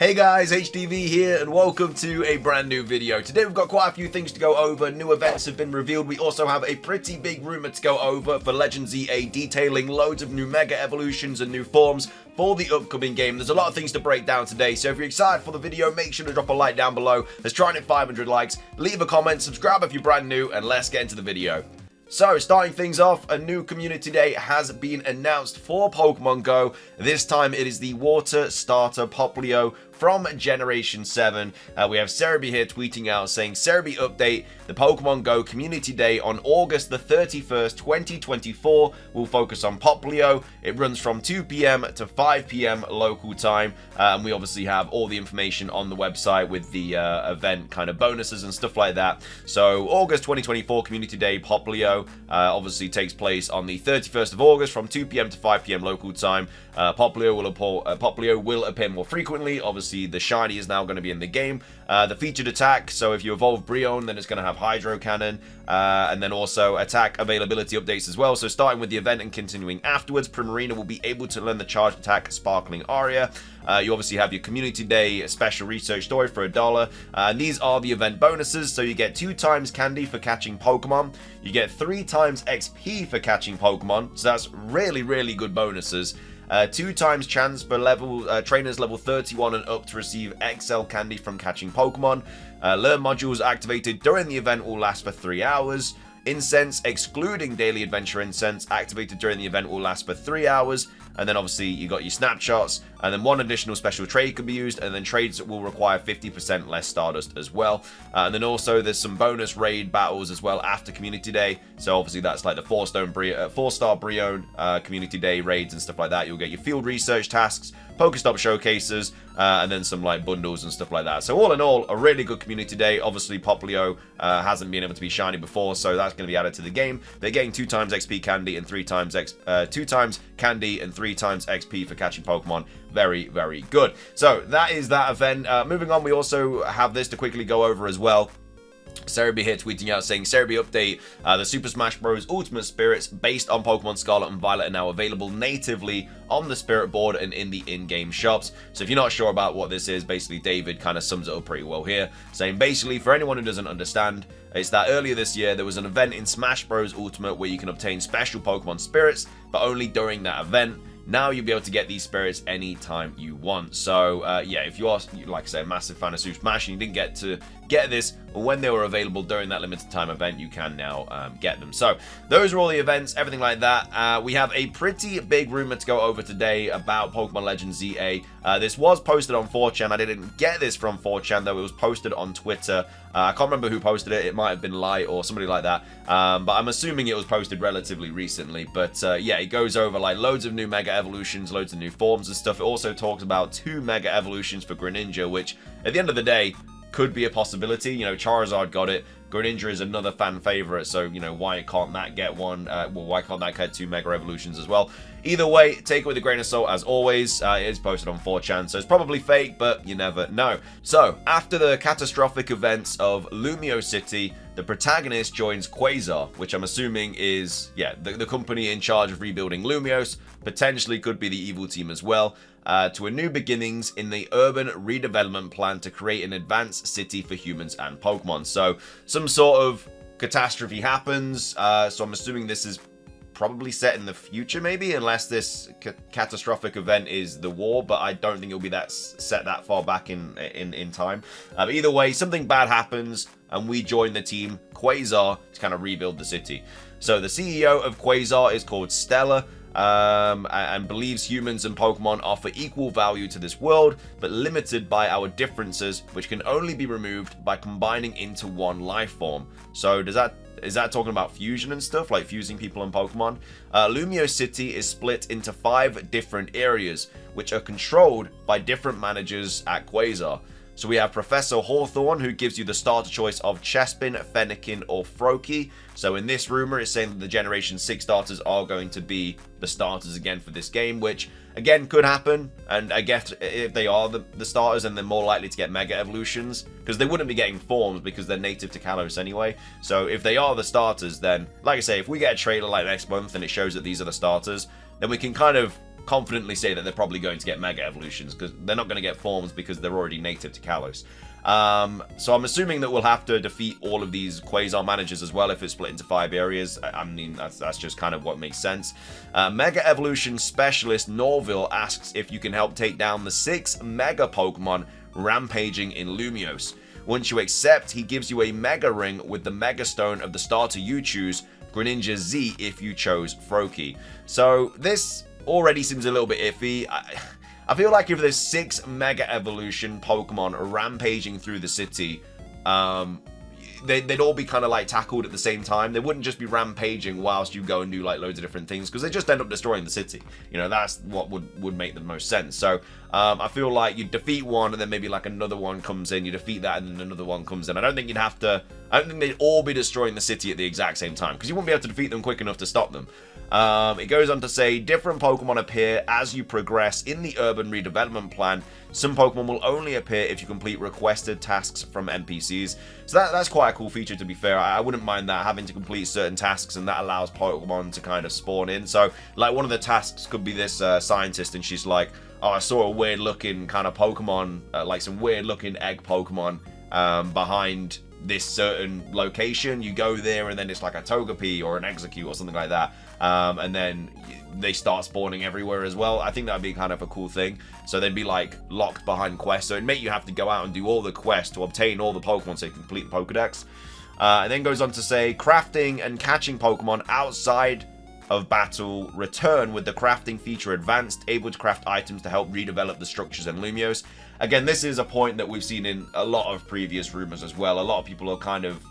Hey guys, HDvee here and welcome to a brand new video. Today we've got quite a few things to go over. New events have been revealed. We also have a pretty big rumor to go over for Legends EA, detailing loads of new mega evolutions and new forms for the upcoming game. There's a lot of things to break down today, so if you're excited for the video, make sure to drop a like down below. Let's try and hit 500 likes, leave a comment, subscribe if you're brand new, and let's get into the video. So, starting things off, a new community day has been announced for Pokemon Go. This time it is the Water Starter Popplio from Generation 7. We have HDvee here tweeting out saying, HDvee update, the Pokemon Go Community Day on August the 31st, 2024 will focus on Popplio. It runs from 2 p.m. to 5 p.m. local time. And we obviously have all the information on the website with the event kind of bonuses and stuff like that. So August 2024 Community Day Popplio obviously takes place on the 31st of August from 2 p.m. to 5 p.m. local time. Popplio will appear more frequently. Obviously, the shiny is now going to be in the game. The featured attack, so if you evolve Brionne, then it's going to have Hydro Cannon, and then also attack availability updates as well. So starting with the event and continuing afterwards, Primarina will be able to learn the charged attack Sparkling Aria. You obviously have your Community Day special research story for $1. And these are the event bonuses, so you get 2 times candy for catching Pokemon. You get 3 times XP for catching Pokemon, so that's really good bonuses. 2 times chance for trainers level 31 and up to receive XL candy from catching Pokemon. Learn modules activated during the event will last for 3 hours. Incense, excluding daily adventure incense, activated during the event will last for 3 hours. And then obviously you got your snapshots, and then 1 additional special trade can be used, and then trades will require 50% less Stardust as well. And then also there's some bonus raid battles as well after Community Day. So obviously that's like the 4-star Brionne Community Day raids and stuff like that. You'll get your field research tasks, Pokestop showcases, and then some like bundles and stuff like that. So all in all, a really good Community Day. Obviously Popplio hasn't been able to be shiny before, so that's going to be added to the game. They're getting 2 times XP candy and 3 times 2 times candy and 3 times XP for catching Pokemon. Very good. So that is that event. Moving on, we also have this to quickly go over as well. HDvee here tweeting out saying, HDvee update, the Super Smash Bros. Ultimate Spirits based on Pokemon Scarlet and Violet are now available natively on the Spirit board and in the in-game shops. So if you're not sure about what this is, basically David kind of sums it up pretty well here, saying basically for anyone who doesn't understand, it's that earlier this year there was an event in Smash Bros. Ultimate where you can obtain special Pokemon Spirits, but only during that event. Now you'll be able to get these spirits anytime you want. So yeah, if you are, like I say, a massive fan of Super Smash and you didn't get to get this when they were available during that limited time event, you can now get them. So those are all the events, everything like that. We have a pretty big rumor to go over today about Pokemon Legends EA. This was posted on 4chan. I didn't get this from 4chan though. It was posted on Twitter. I can't remember who posted it. It might have been Light or somebody like that. But I'm assuming it was posted relatively recently. But yeah, it goes over like loads of new Mega Evolutions, loads of new forms and stuff. It also talks about 2 Mega Evolutions for Greninja, which at the end of the day could be a possibility. You know, Charizard got it. Greninja is another fan favorite, so, you know, why can't that get one? Well, why can't that get 2 Mega Evolutions as well? Either way, take it with a grain of salt, as always. It is posted on 4chan, so it's probably fake, but you never know. So, after the catastrophic events of Lumiose City, the protagonist joins Quasar, which I'm assuming is, yeah, the company in charge of rebuilding Lumiose. Potentially could be the evil team as well. To a new beginnings in the urban redevelopment plan to create an advanced city for humans and Pokemon. So some sort of catastrophe happens. So I'm assuming this is probably set in the future, maybe, unless this catastrophic event is the war. But I don't think it'll be that set that far back in time. But either way, something bad happens, and we join the team Quasar to kind of rebuild the city. So the CEO of Quasar is called Stella. And believes humans and Pokemon offer equal value to this world, but limited by our differences, which can only be removed by combining into one life form. So is that talking about fusion and stuff, like fusing people and Pokemon? Lumiose City is split into 5 different areas, which are controlled by different managers at Quasar. So we have Professor Hawthorne, who gives you the starter choice of Chespin, Fennekin, or Froakie. So in this rumor, it's saying that the Generation 6 starters are going to be the starters again for this game, which, again, could happen. And I guess if they are the starters, then they're more likely to get Mega Evolutions, because they wouldn't be getting forms because they're native to Kalos anyway. So if they are the starters, then, like I say, if we get a trailer like next month and it shows that these are the starters, then we can kind of confidently say that they're probably going to get Mega Evolutions, because they're not going to get forms because they're already native to Kalos. So I'm assuming that we'll have to defeat all of these Quasar managers as well if it's split into 5 areas. I mean, that's just kind of what makes sense. Mega Evolution Specialist Norville asks if you can help take down the 6 Mega Pokemon rampaging in Lumiose. Once you accept, he gives you a Mega Ring with the Mega Stone of the starter you choose, Greninja Z if you chose Froakie. So this already seems a little bit iffy. I feel like if there's 6 Mega Evolution Pokemon rampaging through the city, they'd all be kind of like tackled at the same time. They wouldn't just be rampaging whilst you go and do like loads of different things, because they just end up destroying the city. You know, that's what would make the most sense. So I feel like you defeat one and then maybe like another one comes in, you defeat that and then another one comes in. I don't think they'd all be destroying the city at the exact same time, because you wouldn't be able to defeat them quick enough to stop them. It goes on to say, different Pokemon appear as you progress in the urban redevelopment plan. Some Pokemon will only appear if you complete requested tasks from NPCs. So that's quite a cool feature, to be fair. I wouldn't mind that, having to complete certain tasks, and that allows Pokemon to kind of spawn in. So, like, one of the tasks could be this scientist, and she's like, oh, I saw a weird-looking kind of Pokemon, like some weird-looking egg Pokemon behind this certain location. You go there and then it's like a Togepi or an Execute or something like that, and then they start spawning everywhere as well. I think that'd be kind of a cool thing. So they'd be like locked behind quests, so it'd make you have to go out and do all the quests to obtain all the Pokemon so you can complete the Pokedex. And then goes on to say, crafting and catching Pokemon outside of battle return with the crafting feature advanced, able to craft items to help redevelop the structures in Lumiose. Again, this is a point that we've seen in a lot of previous rumors as well. A lot of people are kind of,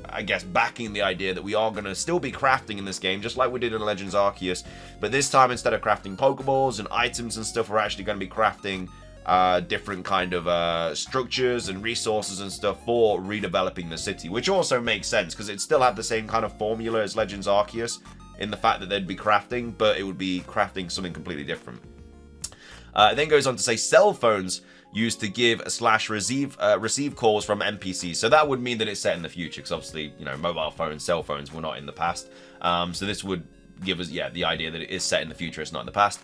I guess, backing the idea that we are going to still be crafting in this game, just like we did in Legends Arceus. But this time, instead of crafting Pokeballs and items and stuff, we're actually going to be crafting different kind of structures and resources and stuff for redeveloping the city, which also makes sense because it still had the same kind of formula as Legends Arceus in the fact that they'd be crafting, but it would be crafting something completely different. It then goes on to say cell phones used to give / receive calls from NPCs. So that would mean that it's set in the future, because obviously, you know, mobile phones, cell phones were not in the past. So this would give us, yeah, the idea that it is set in the future, it's not in the past.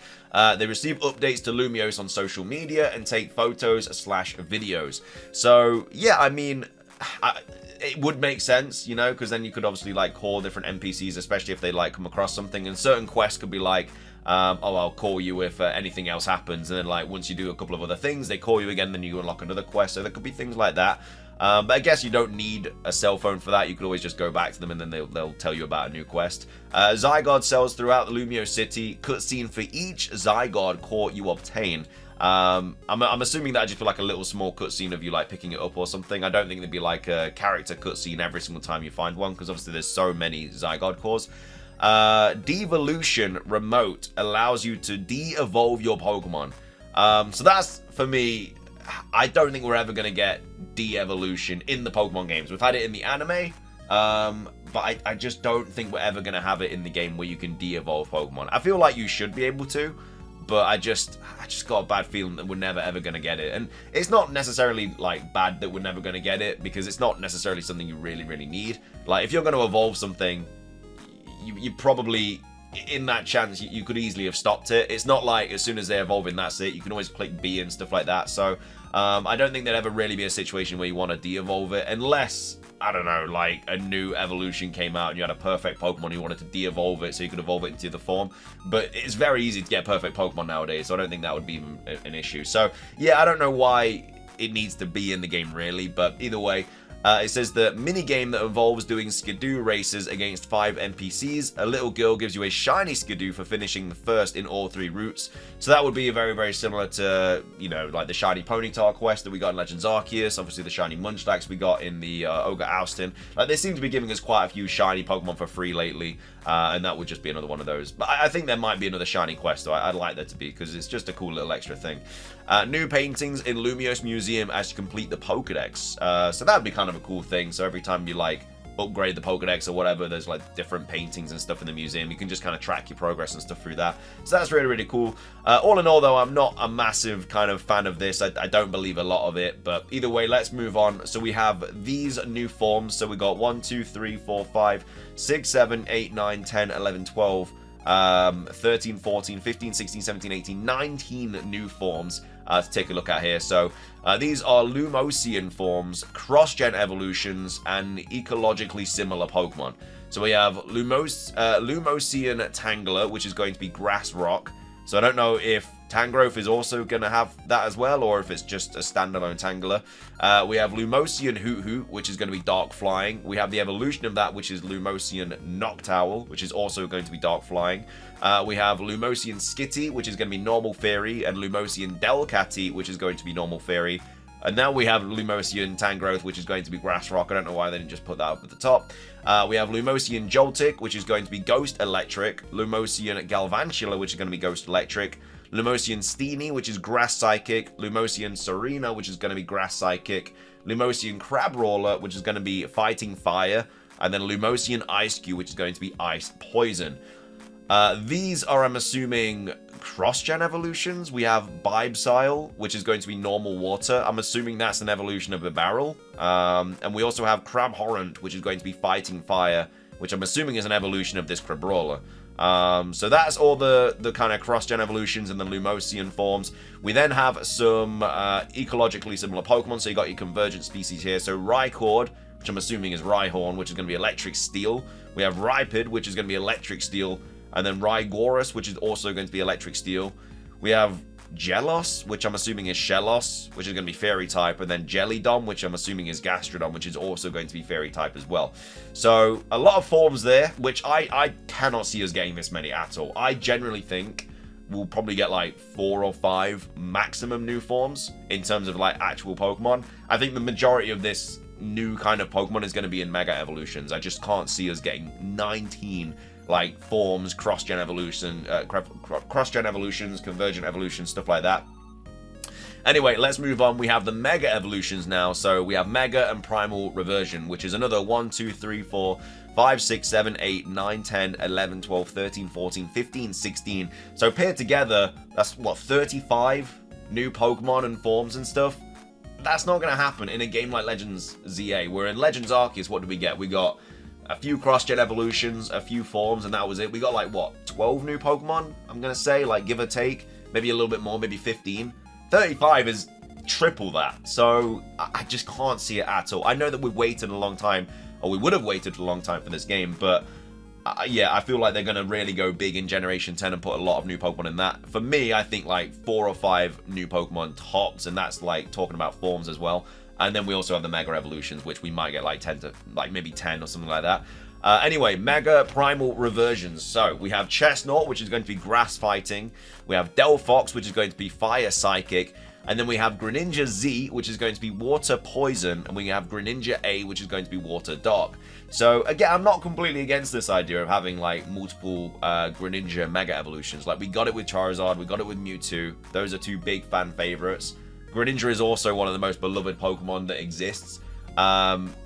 They receive updates to Lumiose on social media and take photos / videos. So, yeah, I mean, it would make sense, you know, because then you could obviously, like, call different NPCs, especially if they, like, come across something. And certain quests could be like, oh, I'll call you if anything else happens. And then, like, once you do a couple of other things, they call you again, then you unlock another quest. So there could be things like that. But I guess you don't need a cell phone for that. You could always just go back to them and then they'll tell you about a new quest. Zygarde sells throughout the Lumiose City. Cutscene for each Zygarde core you obtain. I'm assuming that just for like a little small cutscene of you like picking it up or something. I don't think there'd be like a character cutscene every single time you find one, because obviously there's so many Zygarde cores. Devolution Remote allows you to de-evolve your Pokemon. So that's, for me, I don't think we're ever going to get de-evolution in the Pokemon games. We've had it in the anime, but I just don't think we're ever going to have it in the game where you can de-evolve Pokemon. I feel like you should be able to, but I just got a bad feeling that we're never ever going to get it. And it's not necessarily like bad that we're never going to get it, because it's not necessarily something you really, really need. Like, if you're going to evolve something, you probably, in that chance, you could easily have stopped it. It's not like as soon as they evolve in, that's it. You can always click B and stuff like that. So I don't think there'd ever really be a situation where you want to de-evolve it, unless, I don't know, like a new evolution came out and you had a perfect Pokemon, you wanted to de-evolve it so you could evolve it into the form. But it's very easy to get perfect Pokemon nowadays, so I don't think that would be an issue. So yeah, I don't know why it needs to be in the game really, but either way, it says the minigame that involves doing Skidoo races against 5 NPCs. A little girl gives you a shiny Skidoo for finishing the first in all 3 routes. So that would be very, very similar to, you know, like the shiny Ponyta quest that we got in Legends Arceus. Obviously the shiny Munchlax we got in the Ogre Oustin. Like, they seem to be giving us quite a few shiny Pokemon for free lately. And that would just be another one of those. But I think there might be another shiny quest, though. I'd like there to be, because it's just a cool little extra thing. New paintings in Lumiose Museum as you complete the Pokedex. So that'd be kind of a cool thing. So every time you, like, upgrade the Pokedex or whatever, there's, like, different paintings and stuff in the museum. You can just kind of track your progress and stuff through that. So that's really, really cool. All in all, though, I'm not a massive kind of fan of this. I don't believe a lot of it. But either way, let's move on. So we have these new forms. So we got 1, 2, 3, 4, 5, 6, 7, 8, 9, 10, 11, 12 13, 14, 15, 16, 17, 18, 19 new forms to take a look at here. So these are Lumosian forms, cross-gen evolutions, and ecologically similar Pokemon. So we have Lumosian Tangler, which is going to be Grass Rock. So I don't know if Tangrowth is also going to have that as well, or if it's just a standalone Tangler. We have Lumosian Hoot, which is going to be Dark Flying. We have the evolution of that, which is Lumosian Noctowl, which is also going to be Dark Flying. We have Lumosian Skitty, which is going to be Normal Fairy, and Lumosian Delcatty, which is going to be Normal Fairy. And now we have Lumosian Tangrowth, which is going to be Grass Rock. I don't know why they didn't just put that up at the top. We have Lumosian Joltik, which is going to be Ghost Electric. Lumosian Galvantula, which is going to be Ghost Electric. Lumosian Steenie, which is Grass Psychic. Lumosian Serena, which is going to be Grass Psychic. Lumosian Crabrawler, which is going to be Fighting Fire. And then Lumosian Ice-Q, which is going to be Ice Poison. These are, I'm assuming, cross-gen evolutions. We have Bibsile, which is going to be normal water. I'm assuming that's an evolution of a barrel. And we also have Crabhorrent, which is going to be Fighting Fire, which I'm assuming is an evolution of this Crabrawler. So that's all the kind of cross-gen evolutions and the Lumosian forms. We then have some ecologically similar Pokemon. So you got your convergent species here. So Rhyhorn, which I'm assuming is Rhyhorn, which is going to be Electric Steel. We have Rhypid, which is going to be Electric Steel. And then Rhygoras, which is also going to be Electric Steel. We have Gelos, which I'm assuming is Shellos, which is going to be Fairy type. And then Jellydom, which I'm assuming is Gastrodon, which is also going to be Fairy type as well. So a lot of forms there, which I cannot see us getting this many at all. I generally think we'll probably get like 4 or 5 maximum new forms in terms of like actual Pokemon. I think the majority of this new kind of Pokemon is going to be in Mega Evolutions. I just can't see us getting 19 like forms, cross-gen evolutions, convergent evolutions, stuff like that. Anyway, let's move on. We have the Mega Evolutions now. So we have Mega and Primal Reversion, which is another 1, 2, 3, 4, 5, 6, 7, 8, 9, 10, 11, 12, 13, 14, 15, 16. So paired together, that's what, 35 new Pokemon and forms and stuff? That's not going to happen in a game like Legends ZA, where in Legends Arceus, what do we get? We got a few cross-gen evolutions, a few forms, and that was it. We got like, what, 12 new Pokemon, I'm going to say, like give or take. Maybe a little bit more, maybe 15. 35 is triple that. So I just can't see it at all. I know that we've waited a long time, or we would have waited a long time for this game, but yeah, I feel like they're going to really go big in Generation 10 and put a lot of new Pokemon in that. For me, I think like 4 or 5 new Pokemon tops, and that's like talking about forms as well. And then we also have the Mega Evolutions, which we might get like 10 to, like maybe 10 or something like that. Anyway, Mega Primal Reversions. So we have Chestnut, which is going to be Grass Fighting. We have Delphox, which is going to be Fire Psychic. And then we have Greninja Z, which is going to be Water Poison. And we have Greninja A, which is going to be Water Dark. So again, I'm not completely against this idea of having like multiple Greninja Mega Evolutions. Like we got it with Charizard, we got it with Mewtwo. Those are 2 big fan favorites. Greninja is also one of the most beloved Pokemon that exists.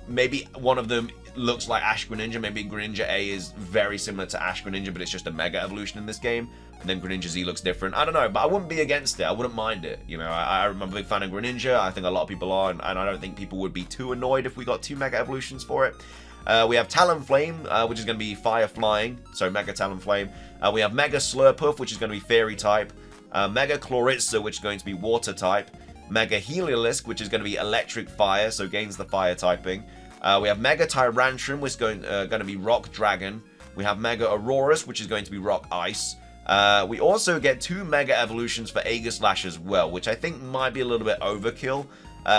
Maybe one of them looks like Ash Greninja. Maybe Greninja A is very similar to Ash Greninja, but it's just a Mega Evolution in this game. And then Greninja Z looks different. I don't know, but I wouldn't be against it. I wouldn't mind it. You know, I'm a big fan of Greninja. I think a lot of people are, and I don't think people would be too annoyed if we got 2 Mega Evolutions for it. We have Talonflame, which is going to be Fire Flying, so Mega Talonflame. We have Mega Slurpuff, which is going to be Fairy type. Mega Chloritza, which is going to be Water type. Mega Heliolisk, which is going to be Electric Fire, so gains the Fire typing. We have Mega Tyrantrum, which is going to be Rock Dragon. We have Mega Aurorus, which is going to be Rock Ice. We also get 2 Mega Evolutions for Aegislash as well, which I think might be a little bit overkill.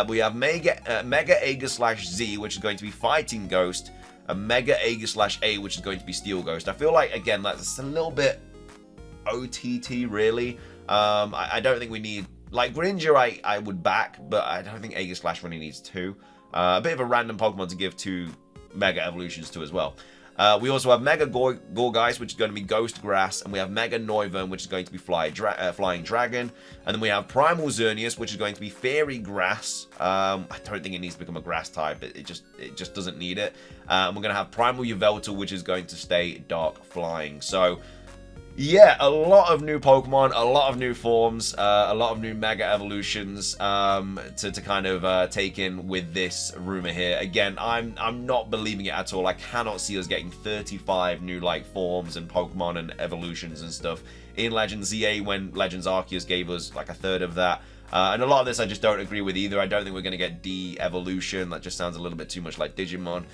We have Mega Aegislash Z, which is going to be Fighting Ghost. And Mega Aegislash A, which is going to be Steel Ghost. I feel like, again, that's a little bit OTT, really. I don't think we need... Like, Greninja I would back, but I don't think Aegislash really needs 2. A bit of a random Pokemon to give 2 Mega Evolutions to as well. We also have Mega Gorgeist, which is going to be Ghost Grass, and we have Mega Noivern, which is going to be Flying Dragon, and then we have Primal Xerneas, which is going to be Fairy Grass. I don't think it needs to become a Grass type, it just doesn't need it. And we're going to have Primal Yveltal, which is going to stay Dark Flying. So Yeah, a lot of new Pokemon, a lot of new forms, a lot of new Mega Evolutions to kind of take in with this rumor here. Again, I'm not believing it at all. I cannot see us getting 35 new like forms and Pokemon and evolutions and stuff in Legends ZA when Legends Arceus gave us like a third of that. And a lot of this I just don't agree with either. I don't think we're going to get de-evolution. That just sounds a little bit too much like Digimon.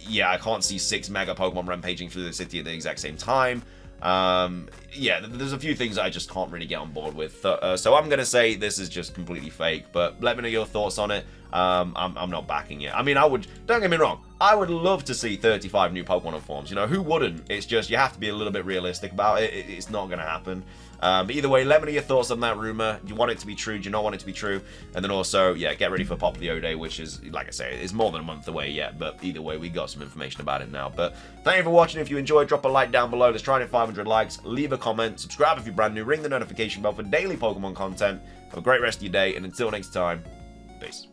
Yeah, I can't see 6 Mega Pokemon rampaging through the city at the exact same time. Yeah, there's a few things that I just can't really get on board with. So I'm going to say this is just completely fake, but let me know your thoughts on it. I'm not backing it. I mean, don't get me wrong, I would love to see 35 new Pokemon forms. You know, who wouldn't? It's just, you have to be a little bit realistic about it. It's not going to happen. But either way, let me know your thoughts on that rumor. Do you want it to be true? Do you not want it to be true? And then also, yeah, get ready for Popplio Day, which is, like I say, is more than a month away yet. But either way, we got some information about it now. But thank you for watching. If you enjoyed, drop a like down below. Let's try and hit 500 likes. Leave a comment. Subscribe if you're brand new. Ring the notification bell for daily Pokemon content. Have a great rest of your day. And until next time, peace.